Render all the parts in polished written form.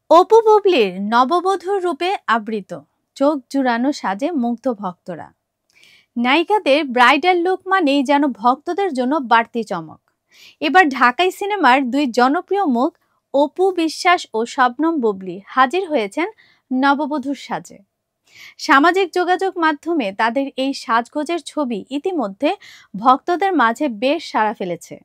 অপু বুবলির নববধূর রূপে আবৃত, চোখ জুড়ানো সাজে মুগ্ধ ভক্তরা। নায়িকাদের ব্রাইডাল লুক মানেই যেন ভক্তদের জন্য বাড়তি চমক। এবার ঢাকাই সিনেমার দুই জনপ্রিয় মুখ অপু বিশ্বাস ও শবনম বুবলি হাজির হয়েছেন নববধূর সাজে। সামাজিক যোগাযোগ মাধ্যমে তাদের এই সাজগোজের ছবি ইতিমধ্যে ভক্তদের মাঝে বেশ সাড়া ফেলেছে।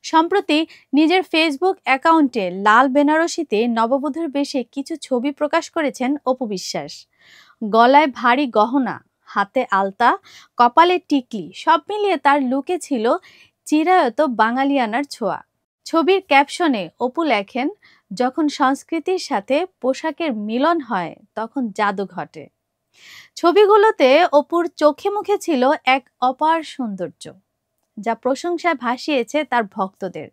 সম্প্রতি নিজের ফেসবুক অ্যাকাউন্টে লাল বেনারসিতে নববধূর বেশে কিছু ছবি প্রকাশ করেছেন অপু বিশ্বাস। গলায় ভারী গহনা, হাতে আলতা, কপালে টিকলি, সব মিলিয়ে তার লুকে ছিল চিরায়ত বাঙালিয়ানার ছোঁয়া। ছবির ক্যাপশনে অপু লেখেন, যখন সংস্কৃতির সাথে পোশাকের মিলন হয় তখন জাদু ঘটে। ছবিগুলোতে অপুর চোখে মুখে ছিল এক অপার সৌন্দর্য, যা প্রশংসায় ভাসিয়েছে তার ভক্তদের।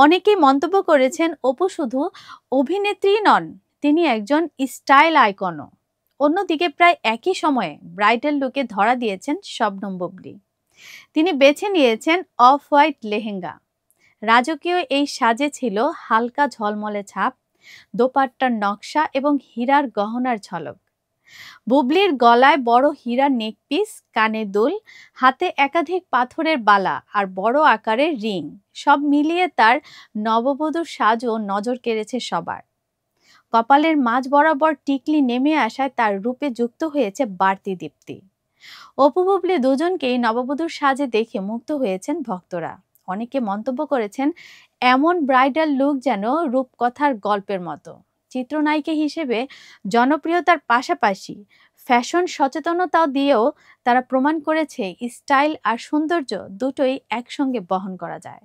অনেকেই মন্তব্য করেছেন অপু শুধু অভিনেত্রী নন, তিনি একজন স্টাইল আইকনও। অন্যদিকে প্রায় একই সময়ে ব্রাইডাল লুকে ধরা দিয়েছেন শবনম বুবলি। তিনি বেছে নিয়েছেন অফ হোয়াইট লেহেঙ্গা। রাজকীয় এই সাজে ছিল হালকা ঝলমলে ছাপ, দোপাট্টার নকশা এবং হীরার গহনার ঝলক। বুবলির গলায় বড় হীরার নেকপিস, কানে দুল, হাতে একাধিক পাথরের বালা আর বড় আকারের রিং, সব মিলিয়ে তার নববধূর সাজও নজর কেড়েছে সবার। কপালের মাঝ বরাবর টিকলি নেমে আসায় তার রূপে যুক্ত হয়েছে বাড়তি দীপ্তি। অপু বুবলি দুজনকেই নববধূর সাজে দেখে মুগ্ধ হয়েছেন ভক্তরা। অনেকে মন্তব্য করেছেন, এমন ব্রাইডাল লুক যেন রূপকথার গল্পের মতো। চিত্রনায়িকা হিসেবে জনপ্রিয়তার পাশাপাশি ফ্যাশন সচেতনতাও দিয়েও তারা প্রমাণ করেছে স্টাইল আর সৌন্দর্য দুটোই একসঙ্গে বহন করা যায়।